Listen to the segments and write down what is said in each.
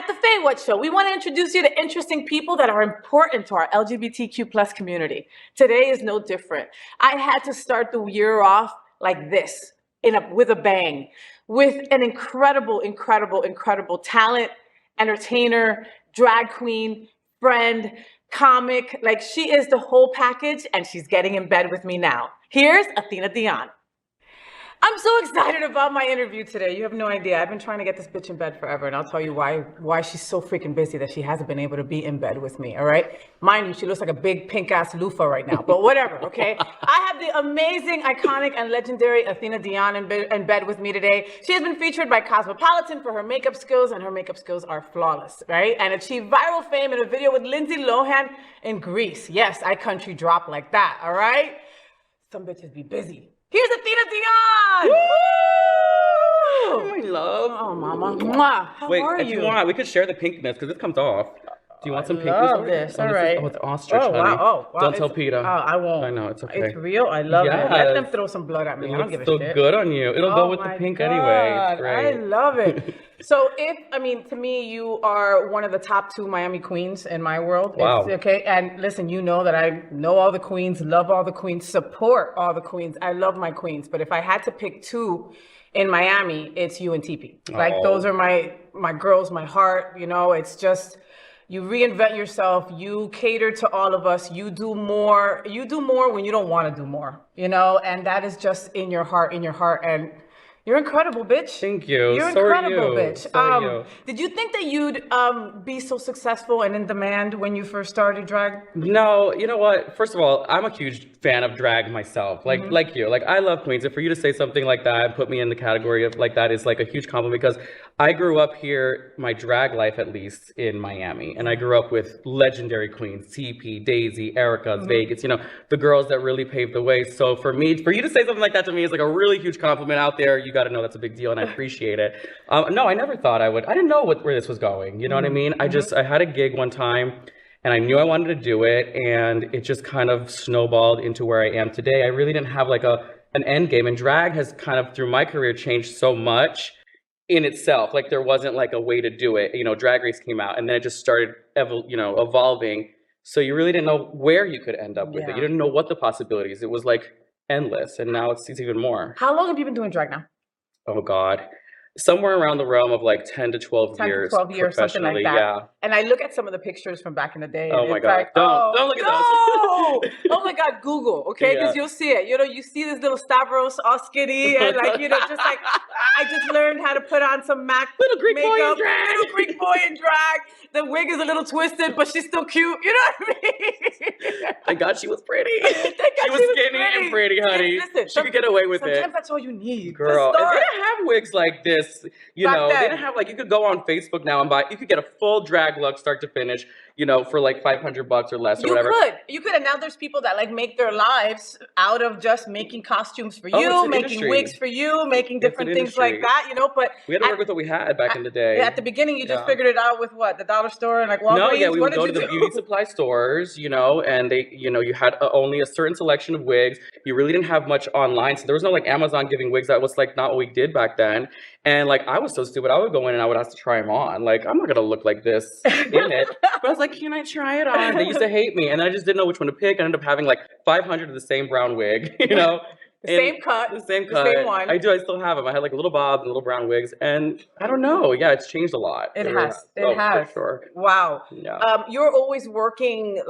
At the FayWhat Show, we want to introduce you to interesting people that are important to our LGBTQ plus community. Today is no different. I had to start the year off like this, with a bang, with an incredible talent, entertainer, drag queen, friend, comic. Like, she is the whole package, and she's getting in bed with me now. Here's Athena Dion. I'm so excited about my interview today. You have no idea. I've been trying to get this bitch in bed forever, and I'll tell you why she's so freaking busy that she hasn't been able to be in bed with me, all right? Mind you, she looks like a big pink-ass loofah right now, but whatever, okay? I have the amazing, iconic, and legendary Athena Dion in bed with me today. She has been featured by Cosmopolitan for her makeup skills, and her makeup skills are flawless, right? And achieved viral fame in a video with Lindsay Lohan in Greece. Yes, I country drop like that, all right? Some bitches be busy. Here's Athena Dion! Woo! Oh, my love. Oh, mama. Mwah. How are you? If you want, we could share the pinkness because this comes off. Do you want some pinkness? I love this. All right. Oh, it's ostrich, honey. Wow. Don't tell Peter. I won't. I know, it's okay. It's real. I love it. Let them throw some blood at me. I don't give a shit. It looks so good on you. It'll go with the pink anyway. It's great. I love it. So to me, you are one of the top 2 Miami queens in my world. Wow. Okay. And listen, you know that I know all the queens, love all the queens, support all the queens. I love my queens. But if I had to pick 2 in Miami, it's you and TP. Like, those are my girls, my heart. You know, it's just, you reinvent yourself. You cater to all of us. You do more when you don't want to do more, you know, and that is just in your heart. And you're incredible, bitch. Thank you. You're incredible, bitch. So did you think that you'd be so successful and in demand when you first started drag? No, you know what? First of all, I'm a huge fan of drag myself. Like you. Like, I love queens. And for you to say something like that and put me in the category of like that is like a huge compliment, because I grew up here, my drag life at least, in Miami. And I grew up with legendary queens, TP, Daisy, Erica, Vegas, you know, the girls that really paved the way. So for you to say something like that to me is like a really huge compliment out there. You got to know that's a big deal, and I appreciate it. No, I never thought I would. I didn't know where this was going. You know what I mean? I had a gig one time, and I knew I wanted to do it, and it just kind of snowballed into where I am today. I really didn't have like an end game, and drag has kind of, through my career, changed so much in itself. Like, there wasn't like a way to do it. You know, Drag Race came out, and then it just started evolving. So you really didn't know where you could end up with it. You didn't know what the possibilities. It was like endless, and now it's even more. How long have you been doing drag now? Oh God, somewhere around the realm of like 10 to 12 years. 10 to 12 years, something like that. Yeah. And I look at some of the pictures from back in the day. Oh my God, like, don't look at those. Oh my God, Google, okay? Because you'll see it. You know, you see this little Stavros all skinny, and like, you know, just like, I just learned how to put on some MAC little Greek makeup. boy in drag. Little Greek boy in drag. The wig is a little twisted, but she's still cute. You know what I mean? Thank God she was pretty. Thank God she was skinny and pretty, honey. Listen, she could get away with it. Sometimes that's all you need. Girl, and they didn't have wigs like this. You know, they didn't have, like, you could go on Facebook now and buy, you could get a full drag look start to finish, you know, for like $500 or less or whatever. You could, and now there's people that like make their lives out of just making costumes for you, making wigs for you, making different things like that, you know. But we had to work with what we had back in the day. At the beginning, you just figured it out with what, the dollar store and like Walgreens. No, we would go to the beauty supply stores, you know, and they, you know, you had only a certain selection of wigs. You really didn't have much online, so there was no like Amazon giving wigs. That was like not what we did back then. And like, I was so stupid. I would go in and I would ask to try them on. Like, I'm not gonna look like this in it. But I was like, can I try it on? They used to hate me, and I just didn't know which one to pick. I ended up having like 500 of the same brown wig, you know. The same cut. The same one. I still have them. I had like little bobs and little brown wigs, and I don't know. Yeah, it's changed a lot. It has. For sure. Wow. Yeah. You're always working.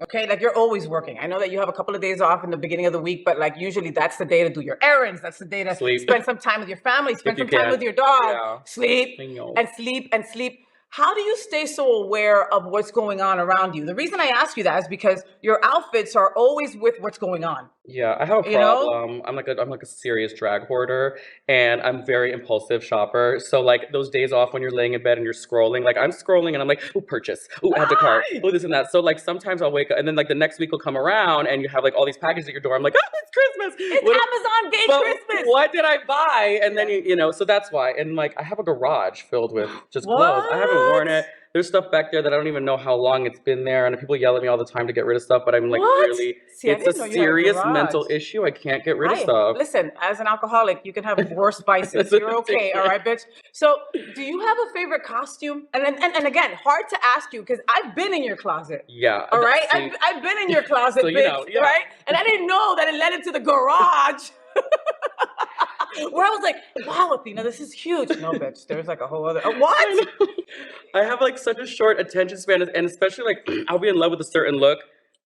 Okay, like you're always working. I know that you have a couple of days off in the beginning of the week, but like usually that's the day to do your errands. That's the day to spend some time with your family, spend some time with your dog, sleep and sleep and sleep. How do you stay so aware of what's going on around you? The reason I ask you that is because your outfits are always with what's going on. Yeah, I have a problem. I'm like a serious drag hoarder, and I'm very impulsive shopper. So like those days off when you're laying in bed and you're scrolling, like I'm scrolling and I'm like, oh, purchase, oh, add to cart, oh, this and that. So like sometimes I'll wake up and then like the next week will come around and you have like all these packages at your door. I'm like, oh, it's Christmas. It's Amazon Day Christmas. What did I buy? And then you know, so that's why. And like I have a garage filled with just clothes. I haven't haven't worn it. There's stuff back there that I don't even know how long it's been there, and people yell at me all the time to get rid of stuff, but I'm like, really, See, I it's a didn't know you had a serious garage. mental issue. I can't get rid of stuff. Listen, as an alcoholic, you can have worse vices. It's You're an okay, addiction. all right, bitch? So, do you have a favorite costume? And again, hard to ask you because I've been in your closet. Yeah. All right? See, I've been in your closet, so, bitch, you know, yeah. right? And I didn't know that it led into the garage. Where I was like, wow, Athena, this is huge. No, bitch, there's like a whole other. What? I have like such a short attention span, and especially like I'll be in love with a certain look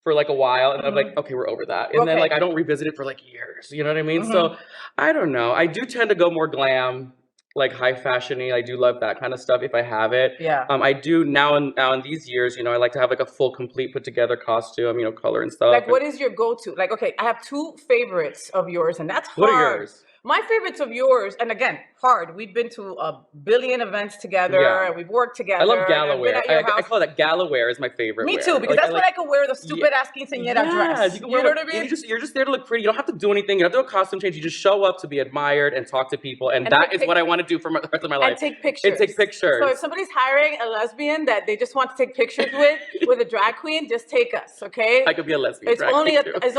for like a while, and I'm like, okay, we're over that, and then like I don't revisit it for like years. You know what I mean? So I don't know. I do tend to go more glam, like high fashiony. I do love that kind of stuff if I have it. Yeah. I do now in these years. You know, I like to have like a full, complete, put together costume. You know, color and stuff. Like, what is your go-to? Like, okay, I have two favorites of yours, and that's hard. What are yours? My favorites of yours, and again, hard. We've been to a billion events together, and we've worked together. I love gala wear. I call that gala wear is my favorite. Me too, because that's what I could wear the stupid ass quinceañera dress. You, can know what I mean? You're just there to look pretty. You don't have to do anything. You don't have to do a costume change. You just show up to be admired and talk to people, and that is what I want to do for the rest of my life. And take pictures. So if somebody's hiring a lesbian that they just want to take pictures with a drag queen, just take us, okay? I could be a lesbian. It's only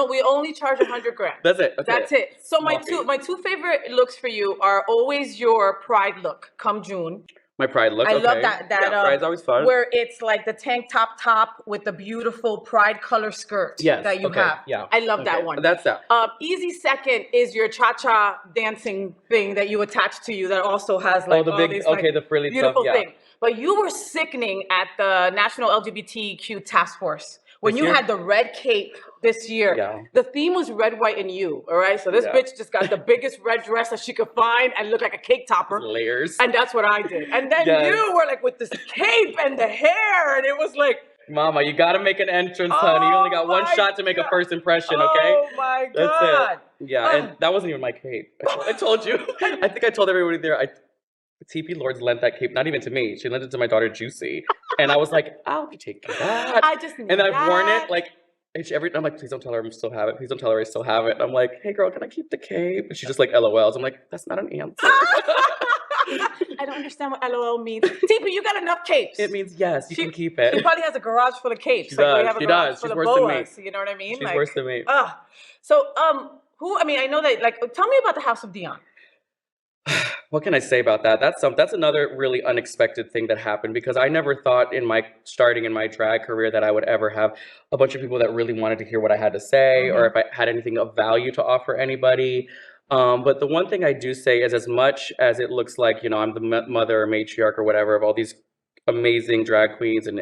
we only charge $100 grand. That's it. That's it. So my two favorite looks for you are always your pride look come June. My pride look. I love that. Pride's always fun. Where it's like the tank top with the beautiful pride color skirt that you have. Yeah. I love that one. That's that. Easy second is your cha-cha dancing thing that you attach to you that also has like the big, these, the frilly beautiful stuff. thing. But you were sickening at the National LGBTQ Task Force when you had the red cape this year. Yeah. The theme was red, white, and you. All right. So this bitch just got the biggest red dress that she could find and looked like a cake topper. Layers. And that's what I did. And then you were like with this cape and the hair, and it was like, Mama, you got to make an entrance, honey. You only got one shot to make a first impression, okay? Oh my God. That's it. Yeah, and that wasn't even my cape. I told you. I think I told everybody there. TP Lords lent that cape, not even to me. She lent it to my daughter, Juicy. And I was like, I'll be taking that. And then I've worn it like every time. I'm like, please don't tell her I still have it. Please don't tell her I still have it. And I'm like, hey girl, can I keep the cape? And she just like LOLs. I'm like, that's not an answer. I don't understand what LOL means. TP, you got enough capes. It means yes, you can keep it. She probably has a garage full of capes. She does. She does. She's worse than me. You know what I mean? She's worse than me. So, I know that, like, tell me about the House of Dion. What can I say about that? That's another really unexpected thing that happened, because I never thought starting in my drag career that I would ever have a bunch of people that really wanted to hear what I had to say, or if I had anything of value to offer anybody. But the one thing I do say is, as much as it looks like, you know, I'm the mother or matriarch or whatever of all these amazing drag queens and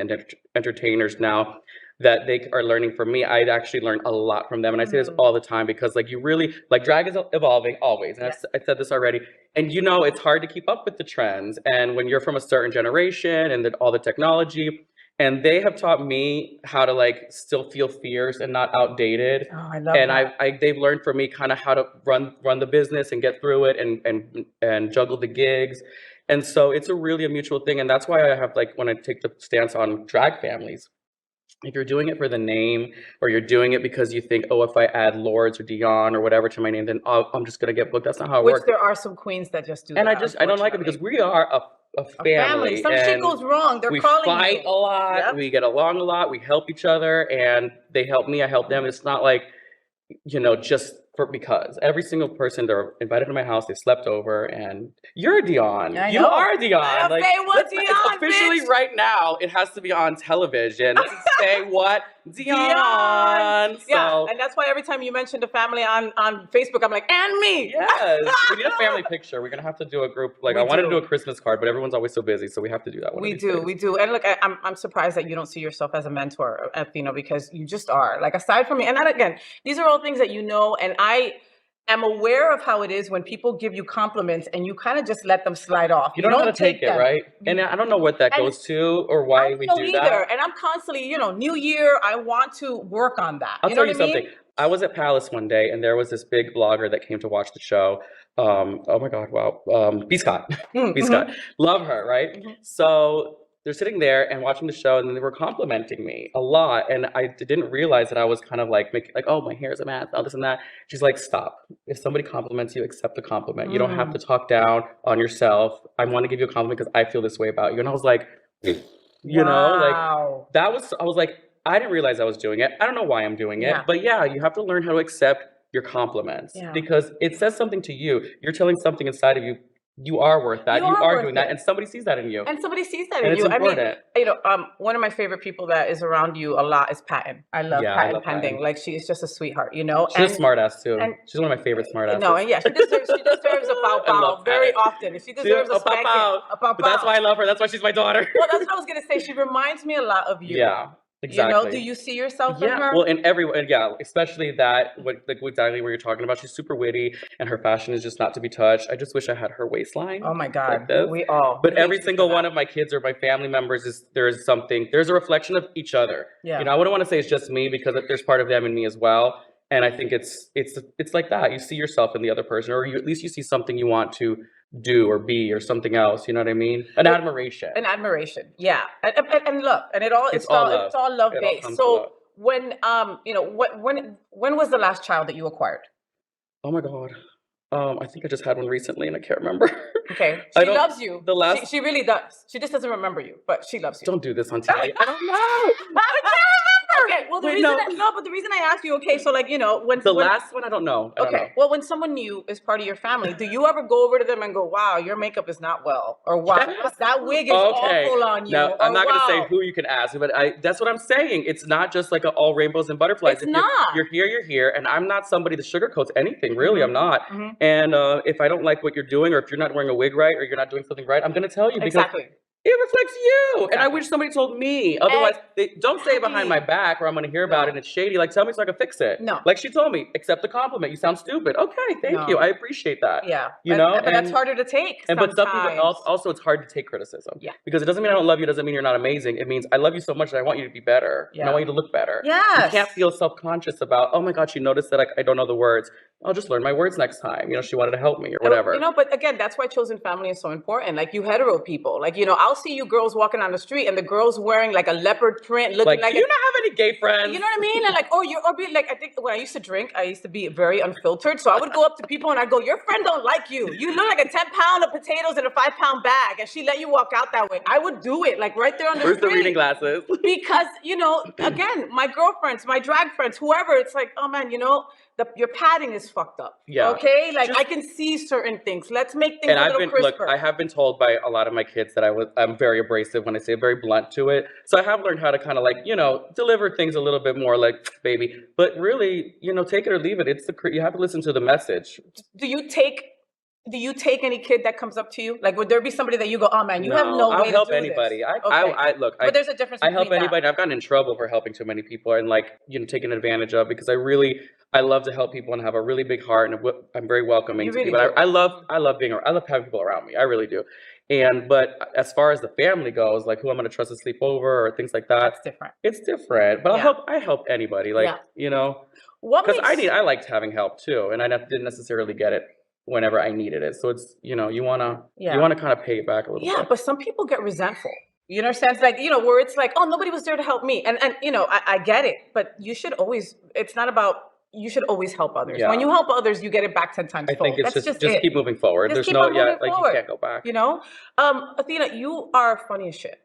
entertainers now that they are learning from me, I'd actually learn a lot from them. And I say this all the time, because like, you really, like, drag is evolving always. And I said this already. And you know, it's hard to keep up with the trends. And when you're from a certain generation and all the technology, and they have taught me how to like still feel fierce and not outdated. Oh, I love and that. they've learned from me kind of how to run the business and get through it and juggle the gigs. And so it's a mutual thing. And that's why I have, like, when I take the stance on drag families, if you're doing it for the name, or you're doing it because you think, oh, if I add Lords or Dion or whatever to my name, then I'm just going to get booked. That's not how it works. Which there are some queens that just do and that. I don't like it, because we are a family. Some shit goes wrong. They're calling you. We fight a lot. Yep. We get along a lot. We help each other, and they help me. I help them. It's not like, you know, just because every single person, they're invited to my house, they slept over, and you're a Dion. You are Dion. Like, FayWhat Dion, it's officially bitch. right now, it has to be on television. FayWhat Dion. Yeah, and that's why every time you mention the family on Facebook, I'm like, and me. Yes, we need a family picture. We're gonna have to do a group. Like, I wanted to do a Christmas card, but everyone's always so busy, so we have to do that one. We do. And look, I'm surprised that you don't see yourself as a mentor, Athena, because you just are. Like, aside from me, and that, again, these are all things that you know, and I am aware of how it is when people give you compliments and you kind of just let them slide off. You don't know how to take it, right? And I don't know what that goes to, or why we do that. And I'm constantly, you know, new year, I want to work on that. I'll tell you something. I was at Palace one day, and there was this big blogger that came to watch the show. Oh my God, wow. B. Scott. B. Scott. Love her, right? So they're sitting there and watching the show, and then they were complimenting me a lot. And I didn't realize that I was kind of like making, like, oh, my hair is a mess, all this and that. She's like, stop. If somebody compliments you, accept the compliment. You don't have to talk down on yourself. I want to give you a compliment because I feel this way about you. And I was like, You know, like Wow. that was, I was like, I didn't realize I was doing it. I don't know why I'm doing it, Yeah. but yeah, you have to learn how to accept your compliments Yeah. because it says something to you. You're telling something inside of you. You are worth that. You You are are worth doing that, it. and somebody sees that in you, And somebody sees that and in it's you. I mean, important. one of my favorite people that is around you a lot is Patton. I love Yeah, I Patton love Pending. Patton. Like she is just a sweetheart, you know. She's a smart ass too. and She's one of my favorite smart asses. no, and yeah, she deserves a pow I love pow very Patton. often. She deserves a a pop spanking, out. a pow But that's pow. why I love her. That's why she's my daughter. Well, that's what I was gonna say. She reminds me a lot of you. Yeah, You know, do exactly. you see yourself in Yeah, her? well, in every way, yeah, especially that, what like exactly what you're talking about. She's super witty, and her fashion is just not to be touched. I just wish I had her waistline. Oh my like God, this. we But every hate you for single one that. of my kids or my family members is there's something. There's a reflection of each other. Yeah. You know, I wouldn't want to say it's just me because there's part of them in me as well. And I think it's like that. You see yourself in the other person, or you at least you see something you want to do or be or something else. You know what I mean? An admiration. An admiration, yeah. And look, and it's all love. it's all love It all based. comes to So love. when when was the last child that you acquired? Oh my God. I think I just had one recently and I can't remember. Okay, I she don't- loves you. the last- she really does. She just doesn't remember you, but she loves you. Don't do this on TV. I don't know. Okay, well Wait, no. but the reason I asked you, okay, so like when The when, last one, I don't know. I don't know. okay, well when someone new is part of your family, do you ever go over to them and go, "Wow, your makeup is not well," or "Wow, Yes. that wig is Okay. awful on you"? Now, I'm or, not going to say "Wow." who you can ask, but that's what I'm saying. It's not just like all rainbows and butterflies. It's If not. you're here, and I'm not somebody that sugarcoats anything. Really, Mhm. I'm not. Mhm. And if I don't like what you're doing, or if you're not wearing a wig right, or you're not doing something right, I'm going to tell you because Exactly. it reflects you. And I Exactly. wish somebody told me. Otherwise, they don't say it behind my back or I'm going to hear about it and it's shady. Like, tell me so I can fix it. No. Like she told me, accept the compliment. You sound stupid. Okay, thank No. you. I appreciate that. Yeah. You know? but that's harder to take. And but some people sometimes. also it's hard to take criticism. Yeah. Because it doesn't mean I don't love you, it doesn't mean you're not amazing. It means I love you so much that I want you to be better. And I Yeah. want you to look better. Yes. You can't feel self-conscious about, oh my God, she noticed that I don't know the words. I'll just learn my words next time. You know, she wanted to help me or whatever. You know, but again, that's why chosen family is so important. Like you hetero people, like, I'll see you girls walking on the street and the girls wearing like a leopard print, looking like do you not have any gay friends? you know what I mean? And like, or be like, I think when I used to drink, I used to be very unfiltered. So I would go up to people and I'd go, your friend don't like you. You look like a 10-pound of potatoes in a 5-pound bag. And she let you walk out that way. I would do it like right there on the Where's street. the reading glasses? Because, again, my girlfriends, my drag friends, whoever, it's like, oh man, your padding is fucked up. Yeah. Okay? Like I can see certain things. Let's make things And a little crisper. I have been told by a lot of my kids that I'm very abrasive when I say very blunt to it. So I have learned how to kind of deliver things a little bit more like baby. But really, take it or leave it. You have to listen to the message. Do you take any kid that comes up to you? Like, would there be somebody that you go, oh man, you have no way I'll help to do anybody. this? But there's a difference. I help between anybody. that. I've gotten in trouble for helping too many people and taken advantage of because I love to help people and have a really big heart and I'm very welcoming You to really people. do. I love having people around me. I really do. But as far as the family goes, like who I'm going to trust to sleep over or things like that, That's different. it's different. But Yeah. I help anybody. Yeah. Because I liked having help too, and I didn't necessarily get it whenever I needed it. So it's you want to kind of pay it back a little bit. Yeah, but some people get resentful. You understand? It's like, where it's like, oh, nobody was there to help me. And I get it, but you should always, it's not about, you should always help others. Yeah. When you help others, you get it back 10 times I fold. think it's That's just it. keep moving forward. Just There's keep no on moving you forward. can't go back. Athena, you are funny as shit.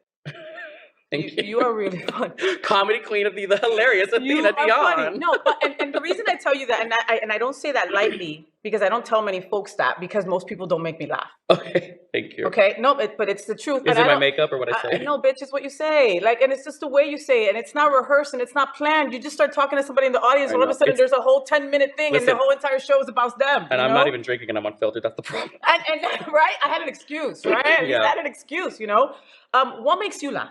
Thank you. You are really fun. Comedy queen of the hilarious You Athena are Dion. funny. No, but and the reason I tell you that, and I don't say that lightly because I don't tell many folks that because most people don't make me laugh. Okay, thank you. Okay, no, but it's the truth. Is it my makeup or what I say? No, bitch, it's what you say. Like, and it's just the way you say it, and it's not rehearsed and it's not planned. You just start talking to somebody in the audience, all of a sudden there's a whole 10-minute thing, and the whole entire show is about them. And I'm not even drinking, and I'm unfiltered. That's the problem. And right, I had an excuse, right? Yeah. I had an excuse, What makes you laugh?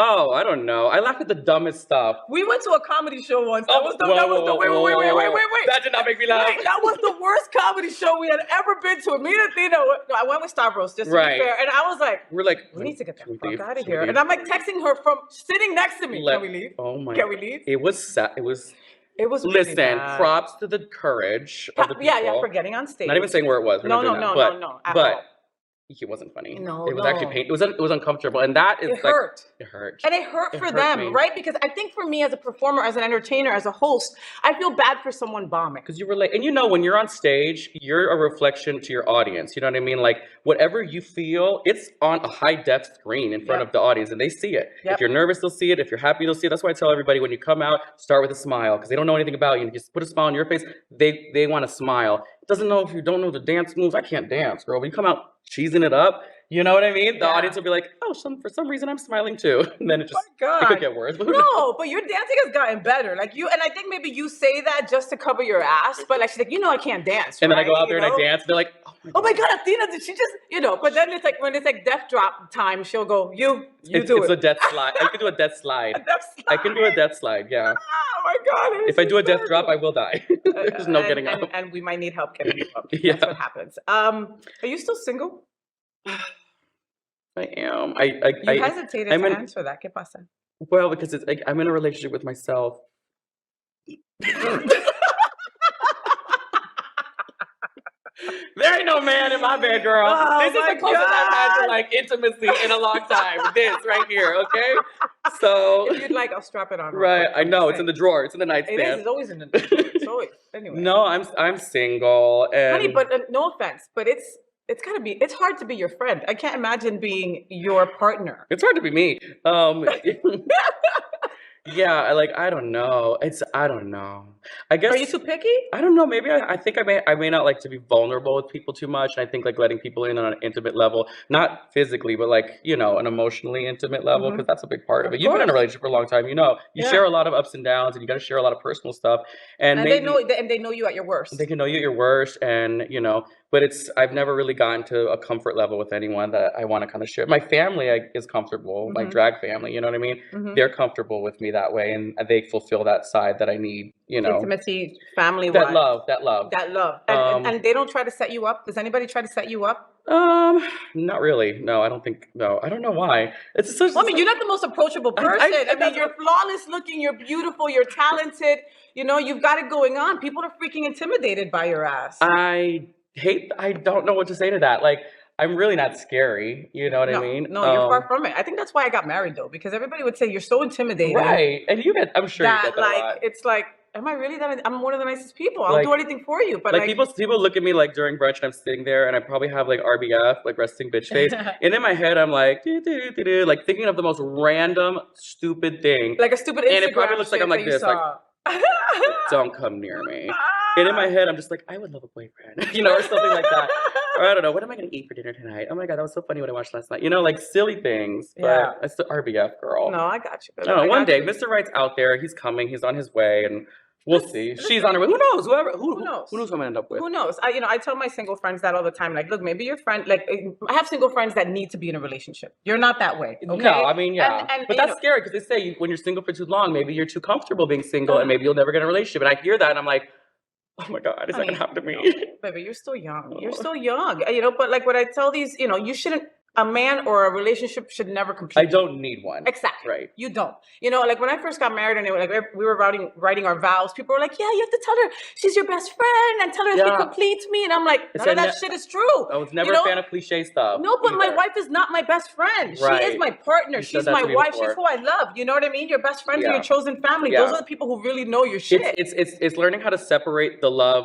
Oh, I don't know. I laugh at the dumbest stuff. We went to a comedy show once. Wait. That did not make me laugh. Wait, that was the worst comedy show we had ever been to. Me and Athena, I went with Stavros, just to be fair. And I was like, we're like, we need to get the fuck out of here. And I'm like texting her from sitting next to me. Can we leave? Oh my. Can we leave? It was sad. It was really listen, bad. props to the courage of the people. Yeah, for getting on stage. Not even saying where it was. We're No, not doing no, that. no, But It wasn't funny. No, It was actually no. it was uncomfortable, and that is It hurt. it hurt. And it hurt It for hurt them, me. right? Because I think for me as a performer, as an entertainer, as a host, I feel bad for someone bombing. Because you relate, and when you're on stage, you're a reflection to your audience. You know what I mean? Like whatever you feel, it's on a high def screen in front of the audience, and they see it. If you're nervous, they'll see it. If you're happy, they'll see it. That's why I tell everybody when you come out, start with a smile, because they don't know anything about you. And just put a smile on your face. They want to smile. It doesn't know if you don't know the dance moves. I can't dance, girl. When you come out cheesing it up, you know what I mean? The audience will be like, oh, for some reason I'm smiling too. And then it could get worse. No, but your dancing has gotten better. Like and I think maybe you say that just to cover your ass, but like she's like, I can't dance. And then I go out there and I dance, and they're like, oh my God, Athena, did she just, but then it's like when it's like death drop time, she'll go, do it. It's a death slide. I can do a death slide. I can do a death slide, yeah. Oh my God. If I do a death drop, I will die. There's no getting up. And we might need help getting you up. That's what happens. Are you still single? I am. You hesitated to answer that. ¿Qué pasa? Well, because it's like I'm in a relationship with myself. There ain't no man in my bed, girl. This is the closest I've had to like intimacy in a long time. This right here, okay? So if you'd like, I'll strap it on. Right, I know it's in the drawer. It's in the nightstand. It is. It's always in the drawer. It's always anyway. No, I'm single, and honey, but no offense, but it's hard to be your friend. I can't imagine being your partner. It's hard to be me. Yeah, I don't know. I don't know. I guess. Are you too picky? I don't know. Maybe I think I may not like to be vulnerable with people too much. And I think like letting people in on an intimate level, not physically, but like, an emotionally intimate level, because that's a big part of it. You've been in a relationship for a long time. You share a lot of ups and downs, and you got to share a lot of personal stuff. And maybe, they know you at your worst. They can know you at your worst, and but I've never really gotten to a comfort level with anyone that I want to kind of share. My family is comfortable, my drag family, you know what I mean? They're comfortable with me that way, and they fulfill that side that I need, Intimacy, family, that love. And they don't try to set you up? Does anybody try to set you up? Not really. No, I don't think. No, I don't know why. You're not the most approachable person. I mean, you're flawless looking, you're beautiful, you're talented. You've got it going on. People are freaking intimidated by your ass. I don't know what to say to that. Like, I'm really not scary. You know what I mean? No, you're far from it. I think that's why I got married though, because everybody would say you're so intimidating. Right. And I'm sure you get that a lot. It's like, am I really that? I'm one of the nicest people. I'll do anything for you. But people look at me like during brunch and I'm sitting there and I probably have like RBF, like resting bitch face. And in my head, I'm like, like thinking of the most random, stupid thing. Like a stupid Instagram. And it probably looks like I'm like this, like, don't come near me. And in my head, I'm just like, I would love a boyfriend, or something like that. Or I don't know, what am I going to eat for dinner tonight? Oh my God, that was so funny what I watched last night. Like silly things. But it's the RBF girl. No, I got you. I don't know, one day, Mr. Right's out there. He's coming. He's on his way. And we'll see. She's on her way. Who knows? Who knows? Who knows who I'm going to end up with? Who knows? I tell my single friends that all the time. Like, look, maybe your friend, like, I have single friends that need to be in a relationship. You're not that way. Okay? No, I mean, yeah. But that's scary because they say when you're single for too long, maybe you're too comfortable being single and maybe you'll never get in a relationship. And I hear that and I'm like, oh my God, is that going to happen to me? No, baby, you're still young. You're still young. But like what I tell these, you shouldn't, a man or a relationship should never compete. I don't need one. Exactly. Right. You don't. Like when I first got married and we were writing our vows, people were like, yeah, you have to tell her she's your best friend and tell her she completes me. And I'm like, none of that shit is true. I was never a fan of cliche stuff. No, but my wife is not my best friend. Right. She is my partner. She's my wife. She's who I love. You know what I mean? Your best friends are your chosen family. Those are the people who really know your shit. It's learning how to separate the love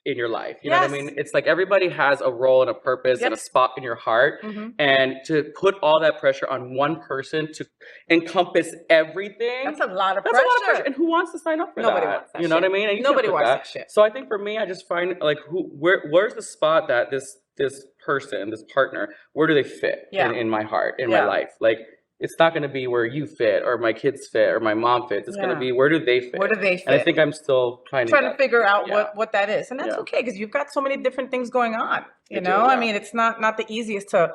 in your life. You know what I mean? It's like everybody has a role and a purpose and a spot in your heart. And to put all that pressure on one person to encompass everything. That's a lot of pressure. And who wants to sign up for Nobody that? Wants that you know shit. What I mean? And Nobody wants that shit. So I think for me, I just find like where's the spot that this person, this partner, where do they fit in my heart, in my life? Like, it's not going to be where you fit or my kids fit or my mom fits. It's going to be where do they fit? Where do they fit? And I think I'm still trying to figure out what that is. And that's okay because you've got so many different things going on. I mean, it's not the easiest to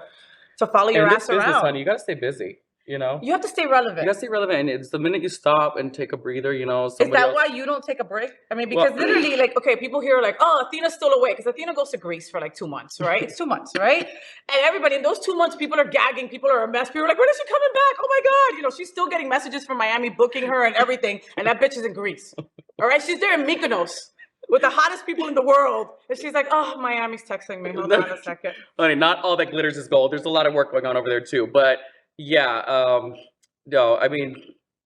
follow your ass around. Business, honey, you got to stay busy. You have to stay relevant. You got to stay relevant. And it's the minute you stop and take a breather, Is that why you don't take a break? I mean, because literally, like, okay, people here are like, oh, Athena's still away. Because Athena goes to Greece for like 2 months, right? It's 2 months, right? And everybody, in those 2 months, people are gagging. People are a mess. People are like, when is she coming back? Oh my God. She's still getting messages from Miami booking her and everything. And that bitch is in Greece. All right? She's there in Mykonos. with the hottest people in the world. And she's like, oh, Miami's texting me. Hold on a second. Honey, not all that glitters is gold. There's a lot of work going on over there too. But yeah, no, I mean,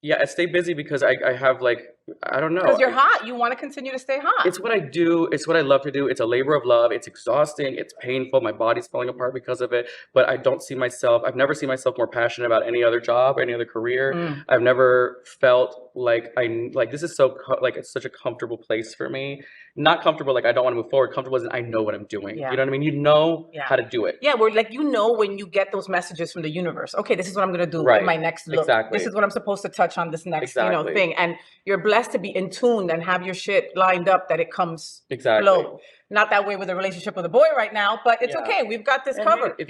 yeah, I stay busy because I have like, I don't know. Because you're hot. You want to continue to stay hot. It's what I do. It's what I love to do. It's a labor of love. It's exhausting. It's painful. My body's falling apart because of it. But I don't see myself, I've never seen myself more passionate about any other job, any other career. I've never felt like this is like, it's such a comfortable place for me. Not comfortable like I don't want to move forward. Comfortable as in I know what I'm doing. Yeah. You know what I mean? You know how to do it. Yeah, we're like, you know, when you get those messages from the universe, okay, this is what I'm going to do in my next look. Exactly. This is what I'm supposed to touch on this next, thing. And you're blessed to be in tune and have your shit lined up that it comes flow. Not that way with a relationship with a boy right now, but it's okay. We've got this covered. If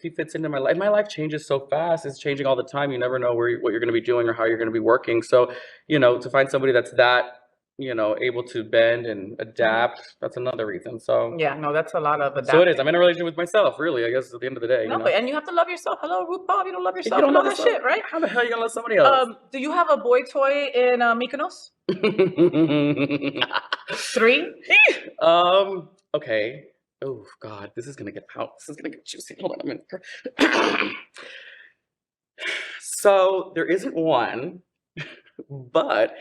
he fits into my life changes so fast. It's changing all the time. You never know what you're going to be doing or how you're going to be working. So, you know, to find somebody that's that, you know, able to bend and adapt, that's another reason. So yeah, no, that's a lot of adapting. So it is. I'm in a relationship with myself, really, I guess, at the end of the day. No, but, and you have to love yourself. Hello, RuPaul, you don't love yourself, you don't love that shit, right? How the hell are you going to love somebody else? Do you have a boy toy in Mykonos? 3? Okay. Oh, God, this is going to get out. This is going to get juicy. Hold on a minute. So there isn't one, but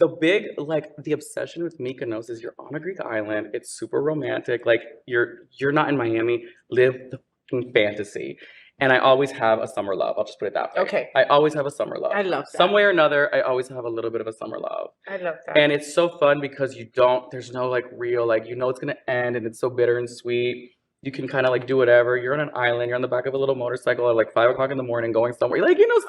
the obsession with Mykonos is you're on a Greek island. It's super romantic. Like you're not in Miami. Live the fucking fantasy. And I always have a summer love. I'll just put it that way. Okay. I always have a summer love. I love that. Some way or another, I always have a little bit of a summer love. I love that. And it's so fun because there's no like real, like, you know, it's going to end and it's so bitter and sweet. You can kind of like do whatever. You're on an island. You're on the back of a little motorcycle at like 5 o'clock in the morning going somewhere. Like, you know,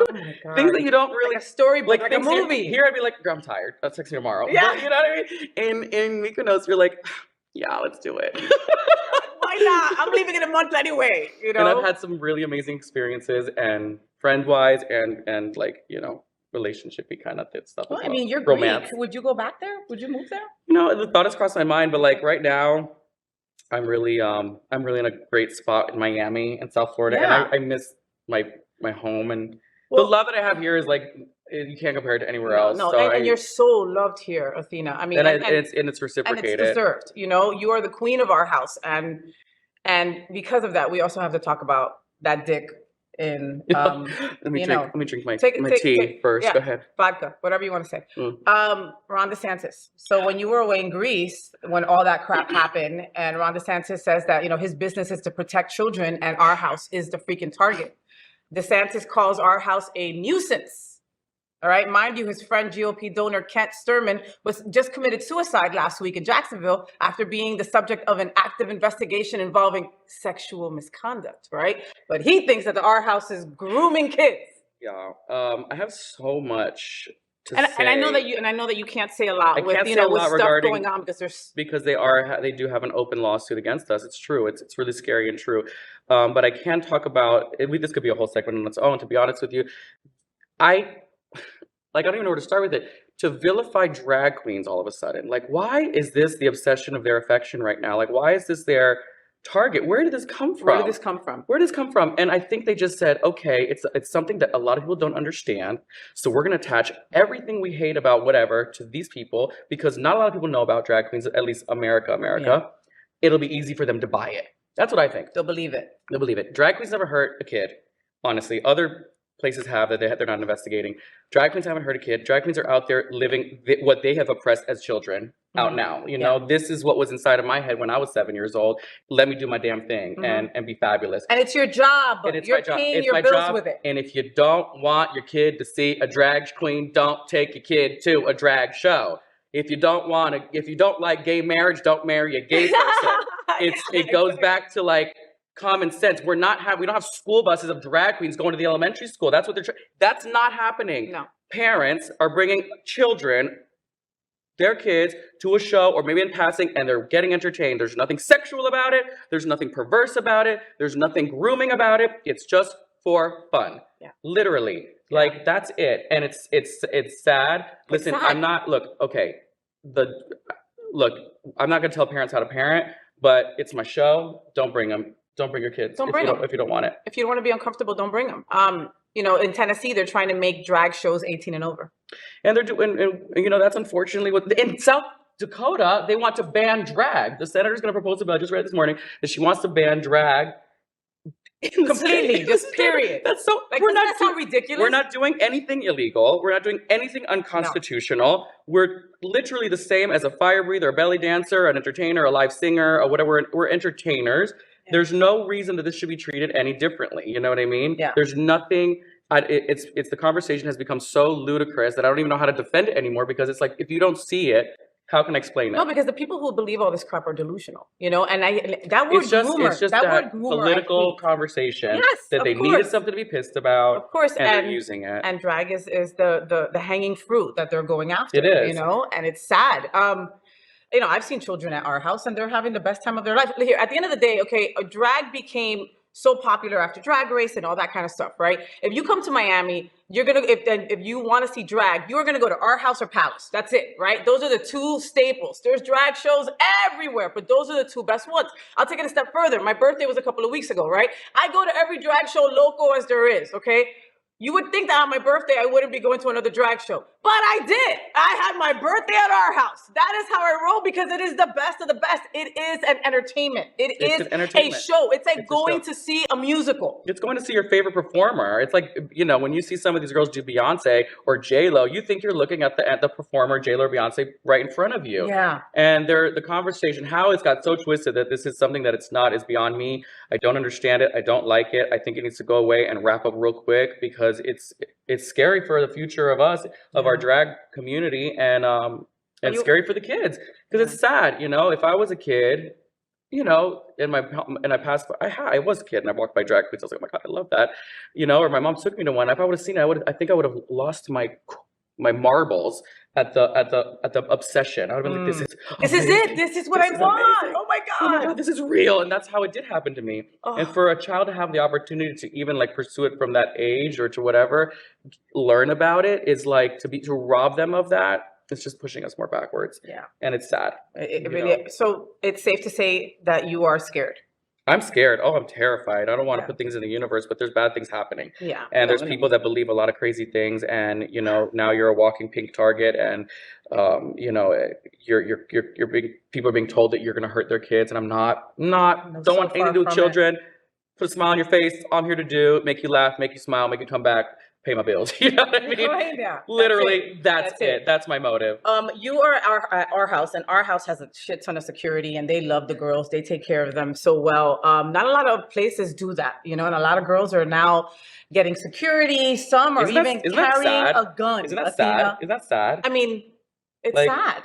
things that you don't really. Like a storybook, like a movie. Here I'd be like, girl, I'm tired. I'll text you tomorrow. Yeah. But, you know what I mean? In Mykonos, you're like, yeah, let's do it. Why not? I'm leaving in a month anyway, you know? And I've had some really amazing experiences and friend-wise and like, you know, relationship-y kind of stuff. Well, I mean, you're romance. Greek. Would you go back there? Would you move there? You know, the thought has crossed my mind, but like right now, I'm really in a great spot in Miami and South Florida, and I miss my home, and the love that I have here is like you can't compare it to anywhere else. No, so and you're so loved here, Athena. I mean, and it's reciprocated. And it's deserved. You know, you are the queen of our house, and because of that, we also have to talk about that dick. Let me drink my tea first. Yeah, go ahead. Vodka, whatever you want to say. Ron DeSantis. So when you were away in Greece, when all that crap happened, and Ron DeSantis says that, you know, his business is to protect children and our house is the freaking target. DeSantis calls our house a nuisance. All right. Mind you, his friend GOP donor Kent Sturman was just committed suicide last week in Jacksonville after being the subject of an active investigation involving sexual misconduct. Right. But he thinks that our house is grooming kids. Yeah. I have so much to say. And I know that you can't say a lot with stuff going on because they do have an open lawsuit against us. It's true. It's really scary and true. But I can talk about this could be a whole segment on its own, to be honest with you. I don't even know where to start with it. To vilify drag queens all of a sudden. Like, why is this the obsession of their affection right now? Like, why is this their target? Where did this come from? Where did this come from? And I think they just said, okay, it's something that a lot of people don't understand. So we're going to attach everything we hate about whatever to these people because not a lot of people know about drag queens, at least America. Yeah. It'll be easy for them to buy it. That's what I think. They'll believe it. Drag queens never hurt a kid, honestly. Other places have that they're not investigating. Drag queens haven't hurt a kid. Drag queens are out there living what they have oppressed as children out now. You know, this is what was inside of my head when I was 7 years old. Let me do my damn thing and be fabulous. And it's your job. You're paying your bills with it. And if you don't want your kid to see a drag queen, don't take your kid to a drag show. If you don't like gay marriage, don't marry a gay person. It goes back to like common sense. We don't have school buses of drag queens going to the elementary school. That's what that's not happening. No. Parents are bringing their kids to a show or maybe in passing and they're getting entertained. There's nothing sexual about it. There's nothing perverse about it. There's nothing grooming about it. It's just for fun. Yeah. Literally. Yeah. Like that's it. And it's sad. Listen, I'm not I'm not going to tell parents how to parent, but it's my show. Don't bring them. Don't bring your kids if you don't want it. If you don't want to be uncomfortable, don't bring them. You know, in Tennessee, they're trying to make drag shows 18 and over. And they're doing, and you know, that's unfortunately in South Dakota, they want to ban drag. The senator's going to propose a bill, I just read this morning, that she wants to ban drag completely, just period. That's so, like, we're not so ridiculous. We're not doing anything illegal. We're not doing anything unconstitutional. No. We're literally the same as a fire breather, a belly dancer, an entertainer, a live singer, or whatever. We're entertainers. Yeah. There's no reason that this should be treated any differently. You know what I mean? Yeah. There's nothing. It's the conversation has become so ludicrous that I don't even know how to defend it anymore, because it's like, if you don't see it, how can I explain it? No, because the people who believe all this crap are delusional, you know. And that word groomer, it's just that word groomer, political conversation that they needed something to be pissed about. Of course, and they're using it. And drag is the hanging fruit that they're going after. It is, you know, and it's sad. You know, I've seen children at our house, and they're having the best time of their life. Here, at the end of the day, okay, drag became so popular after Drag Race and all that kind of stuff, right? If you come to Miami, you're gonna, if you want to see drag, you're gonna go to Our House or Palace. That's it, right? Those are the two staples. There's drag shows everywhere, but those are the two best ones. I'll take it a step further. My birthday was a couple of weeks ago, right? I go to every drag show local as there is, okay? You would think that on my birthday, I wouldn't be going to another drag show, but I did. I had my birthday at Our House. That is how I roll, because it is the best of the best. It is an entertainment. It's a show. It's like going to see a musical. It's going to see your favorite performer. It's like, you know, when you see some of these girls do Beyonce or J-Lo, you think you're looking at the performer, J-Lo or Beyonce, right in front of you. Yeah. And the conversation, how it's got so twisted that this is something that it's not, is beyond me. I don't understand it. I don't like it. I think it needs to go away and wrap up real quick, because it's scary for the future of us, of our drag community, and scary for the kids, because it's sad. You know, if I was a kid, you know, I was a kid and I walked by drag queens, I was like, oh my God, I love that, you know, or my mom took me to one. If I would have seen it, I think I would have lost my marbles at the obsession. I would have been like, this is it. This is what I want. Oh my God, this is real. And that's how it did happen to me. Oh. And for a child to have the opportunity to even like pursue it from that age, or to whatever, learn about it, is like to rob them of that. It's just pushing us more backwards. Yeah. And it's sad. So it's safe to say that you are scared. I'm scared. Oh, I'm terrified. I don't want to put things in the universe, but there's bad things happening. Yeah. And there's people that believe a lot of crazy things, and you know, now you're a walking pink target, and you know, people are being told that you're going to hurt their kids, and I'm not. Don't want anything to do with children. Put a smile on your face. All I'm here to do, make you laugh, make you smile, make you come back, pay my bills. You know what I mean? Yeah. Literally, that's it. That's my motive. You are at Our House, and Our House has a shit ton of security, and they love the girls. They take care of them so well. Not a lot of places do that, you know, and a lot of girls are now getting security. Some are even carrying a gun. Isn't that sad? Isn't that sad? I mean, it's sad.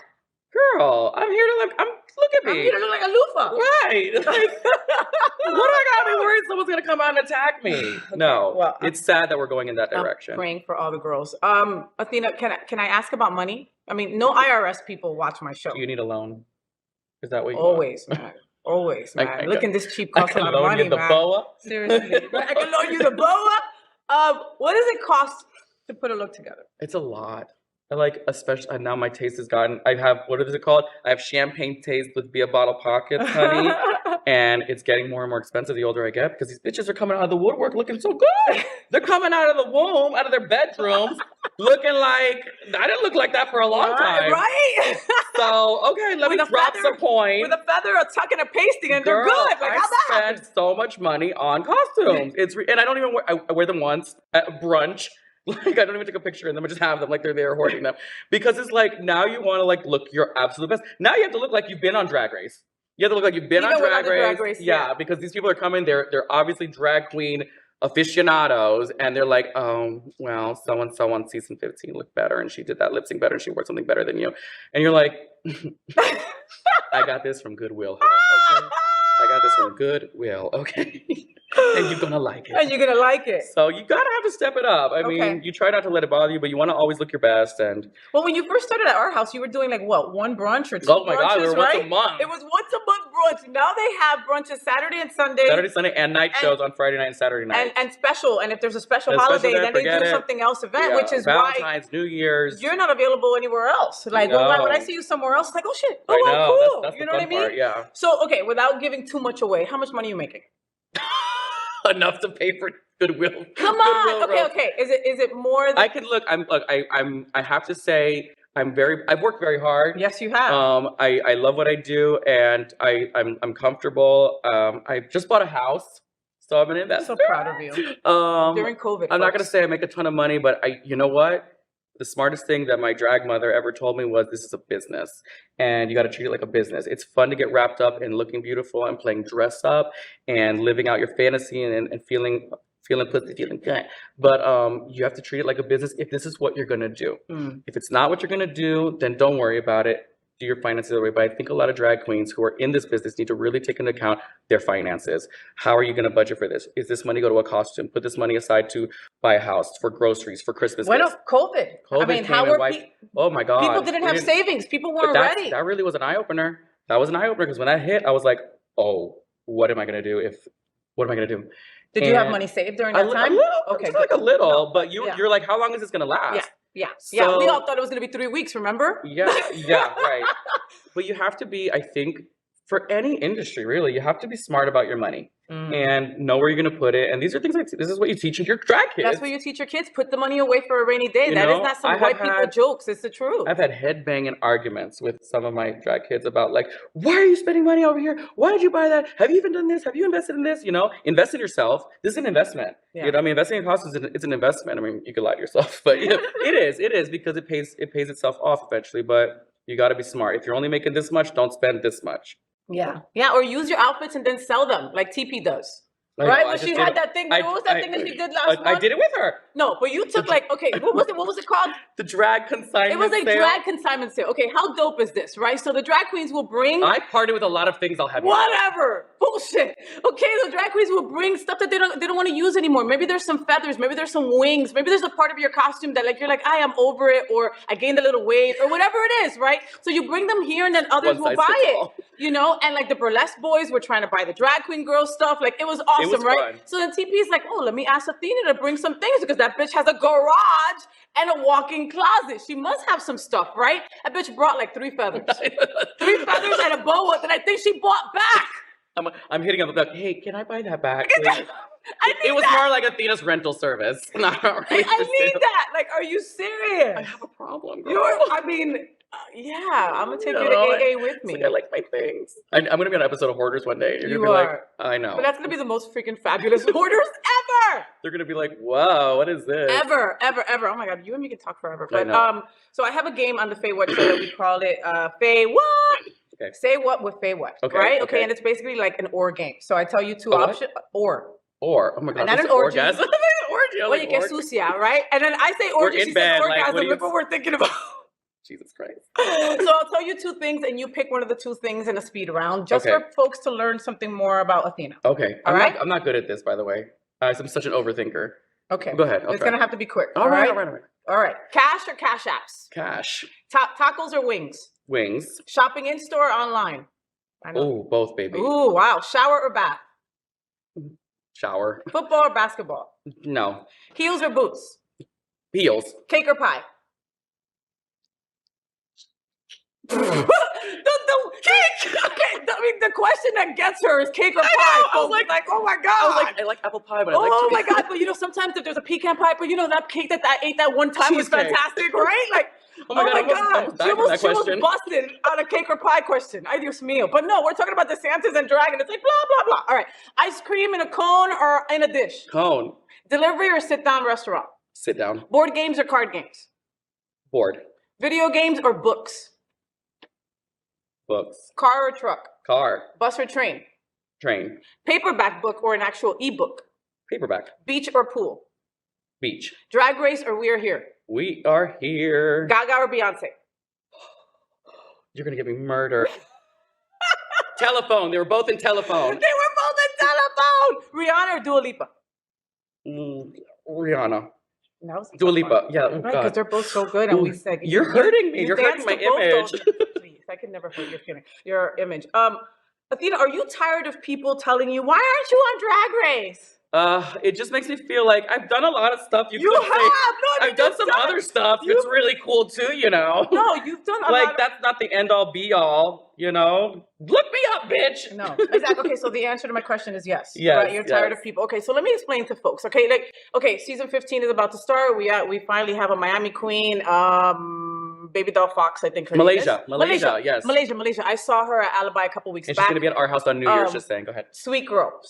Girl, I'm here to look at me. I'm here to look like a loofah. Right. Like, what do I gotta be worried someone's gonna come out and attack me? Okay. No. Well, it's sad that we're going in that direction. I'm praying for all the girls. Athena, can I ask about money? I mean, no IRS people watch my show. Do you need a loan? Is that what you always, want? Man. Always, man. Look at this cheap cost a lot of money, man. Boa? Seriously. I can loan you the boa. What does it cost to put a look together? It's a lot. I like, especially now my taste has gotten, I have, what is it called? I have champagne taste with beer bottle pockets, honey. And it's getting more and more expensive the older I get, because these bitches are coming out of the woodwork looking so good. They're coming out of the womb, out of their bedrooms, looking like, I didn't look like that for a long time. Right? So, okay, let me drop some coins. With a feather, a tuck, and a pasting, and they're good. Like, how's that happen? I spend so much money on costumes. And I don't even wear, I wear them once at brunch. Like, I don't even take a picture of them. I just have them like they're there hoarding them. Because it's like, now you want to like look your absolute best. Now you have to look like you've been on Drag Race. You have to look like you've been on Drag Race. Yeah, because these people are coming. They're obviously drag queen aficionados, and they're like, oh, well, so-and-so on season 15 looked better, and she did that lip sync better, and she wore something better than you. And you're like, I got this from Goodwill. Okay? I got this from Goodwill, okay? And you're gonna like it. And you're gonna like it. So you gotta have to step it up. I mean, you try not to let it bother you, but you want to always look your best. And well, when you first started at Our House, you were doing like what, one brunch or two? Oh my God, we were right? once a month. It was once a month brunch. Now they have brunches Saturday and Sunday. Saturday, Sunday, and night shows on Friday night and Saturday night. And special. And if there's a special holiday, then they do something else event, which is Valentine's, New Year's. You're not available anywhere else. Like, well, when I see you somewhere else, it's like, oh shit, oh wow, cool. That's you know what I mean? Part, yeah. So okay, without giving too much away, how much money are you making? Enough to pay for Goodwill. Come on. Okay. Is it more than I can look, I have to say, I've worked very hard. Yes, you have. I love what I do, and I'm comfortable. I just bought a house, so I'm an investor. So proud of you. During COVID, I'm not folks. gonna say I make a ton of money, but you know what? The smartest thing that my drag mother ever told me was this is a business, and you got to treat it like a business. It's fun to get wrapped up in looking beautiful and playing dress up and living out your fantasy and feeling pussy, feeling good. But you have to treat it like a business if this is what you're gonna do. If it's not what you're gonna do, then don't worry about it. Do your finances the way. But I think a lot of drag queens who are in this business need to really take into account their finances. How are you going to budget for this? Is this money go to a costume? Put this money aside to buy a house, for groceries, for Christmas When gifts. COVID. I mean, how were oh my God. People didn't have savings. People weren't ready. That really was an eye-opener. That was an eye-opener because when that hit, I was like, oh, what am I going to do? What am I going to do? Did you have money saved during that time? A little. Okay. Just like a little. But you're like, how long is this going to last? Yeah. So, we all thought it was going to be 3 weeks, remember? Yeah, right. But you have to be, I think, for any industry, really, you have to be smart about your money and know where you're going to put it. And these are things like, this is what you teach your drag kids. That's what you teach your kids. Put the money away for a rainy day. That is not some white people jokes. It's the truth. I've had headbanging arguments with some of my drag kids about like, why are you spending money over here? Why did you buy that? Have you even done this? Have you invested in this? Invest in yourself. This is an investment. Yeah. Investing in costs it's an investment. I mean, you could lie to yourself, but it is because it pays itself off eventually. But you got to be smart. If you're only making this much, don't spend this much. Yeah, or use your outfits and then sell them like TP does. Right, but she had that thing. What was that thing that she did last month? I did it with her. No, but you took what was it called? The drag consignment. It was a drag consignment sale. Okay, how dope is this, right? So the drag queens will bring. I party with a lot of things. I'll have whatever bullshit. Okay, the drag queens will bring stuff that they don't want to use anymore. Maybe there's some feathers. Maybe there's some wings. Maybe there's a part of your costume that you're like, I am over it, or I gained a little weight, or whatever it is, right? So you bring them here, and then others will buy it. And like the burlesque boys were trying to buy the drag queen girl stuff. Like it was awesome, it was right? Fun. So then TP is like, oh, let me ask Athena to bring some things because that bitch has a garage and a walk-in closet. She must have some stuff, right? That bitch brought like 3 feathers. 3 feathers and a boa that I think she bought back. I'm hitting up about, hey, can I buy that back? It was more like Athena's rental service. Not really I need that. Like, are you serious? I have a problem, girl. I'm gonna take you to AA with me. Like, I like my things. I'm gonna be on an episode of Hoarders one day. You're gonna be like, I know. But that's gonna be the most freaking fabulous Hoarders ever. They're gonna be like, whoa, what is this? Ever. Oh my God, you and me can talk forever. But so I have a game on the FayWhat show that we called it FayWhat. Okay. Say what with FayWhat. Okay. Right? Okay. And it's basically like an or game. So I tell you 2 options. Or. Oh my God. And not an orgasm. Orgy. Oye, que sucia, right? And then I say orgy, she says orgasm. Look what we're thinking about. Jesus Christ. So I'll tell you 2 things and you pick one of the 2 things in a speed round just for folks to learn something more about Athena. Okay. I'm not good at this, by the way. I'm such an overthinker. Okay. Go ahead. It's going to have to be quick. All right. All right. Cash or cash apps? Cash. Tacos or wings? Wings. Shopping in store or online? Oh, both, baby. Ooh, wow. Shower or bath? Shower. Football or basketball? No. Heels or boots? Heels. Cake or pie? the cake. Okay, the question that gets her is cake or pie. I was like, oh my God. I like apple pie, but I like chicken. Oh my God, but sometimes if there's a pecan pie, but that cake that I ate that one time was fantastic, right? Like, oh my God. She almost busted on a cake or pie question. Ay, Dios mío. But no, we're talking about the Santas and dragon. It's like blah, blah, blah. All right. Ice cream in a cone or in a dish? Cone. Delivery or sit-down restaurant? Sit down. Board games or card games? Board. Video games or books? Books. Car or truck? Car. Bus or train? Train. Paperback book or an actual ebook? Paperback. Beach or pool? Beach. Drag Race or We Are Here? We Are Here. Gaga or Beyonce? You're going to get me murdered. Telephone. They were both in Telephone. Rihanna or Dua Lipa? Rihanna. No, Dua Lipa. Yeah. Right, because they're both so good. And we said, you're hurting me. You're hurting my image. Please, I can never hurt your image. Athena, are you tired of people telling you, why aren't you on Drag Race? It just makes me feel like I've done a lot of stuff. I've done some other stuff. It's really cool too, No, you've done a lot. That's not the end all be all, Look me up, bitch. No, exactly. Okay, so the answer to my question is yes. Yes. Right? You're tired of people. Okay, so let me explain to folks. Okay, season 15 is about to start. We finally have a Miami queen. Baby Doll Fox, I think her name Malaysia, is. yes. Malaysia. I saw her at Alibi a couple weeks And back. she's going to be at our house on New Year's, just saying. Go ahead. Sweet girl.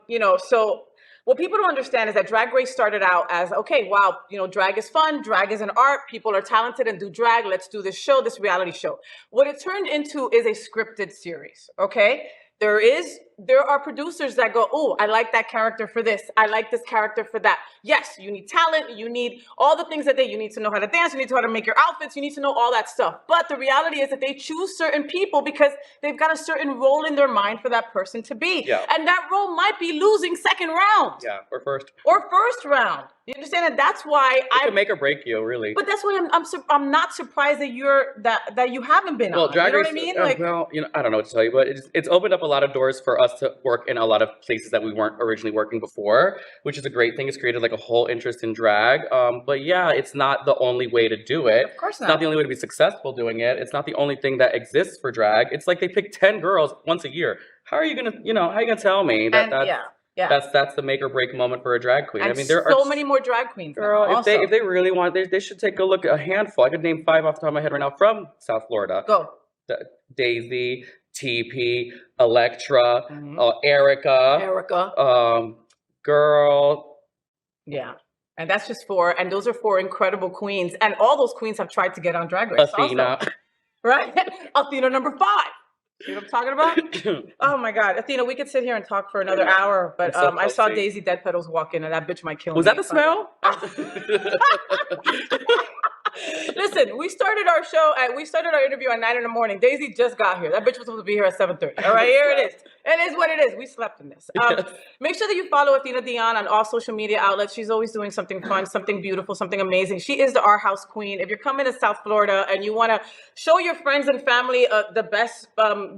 You know, so what people don't understand is that Drag Race started out as, okay, wow, you know, drag is fun, drag is an art, people are talented and do drag, let's do this show, this reality show. What it turned into is a scripted series, okay? There are producers that go, oh, I like that character for this. I like this character for that. Yes, you need talent. You need all the things you need to know how to dance. You need to know how to make your outfits. You need to know all that stuff. But the reality is that they choose certain people because they've got a certain role in their mind for that person to be. Yeah. And that role might be losing second round. Yeah, or first. Or first round. You understand? And that's why It can make or break you, really. But that's why I'm not surprised that that you haven't been on. Drag Race, you know what I mean? Well, you know, I don't know what to tell you, but it's opened up a lot of doors for us to work in a lot of places that we weren't originally working before, which is a great thing. It's created like a whole interest in drag. But yeah, it's not the only way to do it. Of course not. It's not the only way to be successful doing it. It's not the only thing that exists for drag. It's like they pick 10 girls once a year. How are you gonna, how are you gonna tell me that that's the make or break moment for a drag queen? And I mean, there so are many more drag queens. Girl, now, if they really want, they should take a look at a handful. I could name 5 off the top of my head right now from South Florida. Go. Daisy, TP, Electra, Erica. Girl. Yeah. And that's just 4. And those are 4 incredible queens. And all those queens have tried to get on Drag Race. Athena. Also. Right? Athena number 5. See what I'm talking about? Oh my God. Athena, we could sit here and talk for another hour, but I saw Daisy Dead Petals walk in and that bitch might kill me. Was that the smell? Listen, we started our interview at 9 in the morning. Daisy just got here. That bitch was supposed to be here at 7:30. All right, here it is. It is what it is. We slept in this. Make sure that you follow Athena Dion on all social media outlets. She's always doing something fun, something beautiful, something amazing. She is the Our House Queen. If you're coming to South Florida and you want to show your friends and family the best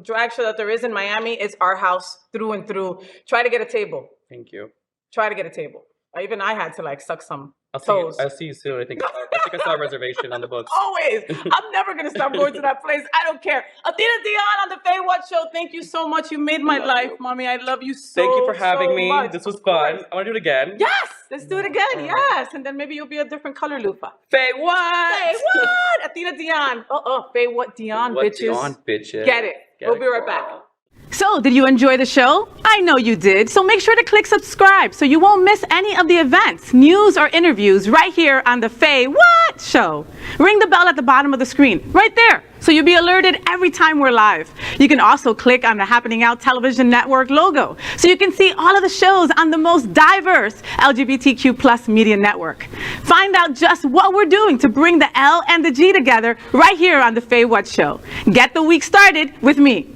drag show that there is in Miami, it's Our House through and through. Try to get a table. Thank you. Try to get a table. Even I had to like suck some toes. I'll see you soon. I think I saw a reservation on the books. Always. I'm never going to stop going to that place. I don't care. Athena Dion on the FayWhat show. Thank you so much. You made my life, mommy. I love you so Thank you for having me. Much. This was fun. I want to do it again. Yes. Let's do it again. Yes. And then maybe you'll be a different color, Lufa. FayWhat. FayWhat. Athena Dion. FayWhat Dion, bitches. Dion, bitches. Get it. We'll be right back. So, did you enjoy the show? I know you did. So make sure to click subscribe so you won't miss any of the events, news, or interviews right here on the FayWhat show. Ring the bell at the bottom of the screen, right there, so you'll be alerted every time we're live. You can also click on the Happening Out Television Network logo so you can see all of the shows on the most diverse LGBTQ+ media network. Find out just what we're doing to bring the L and the G together right here on the FayWhat show. Get the week started with me.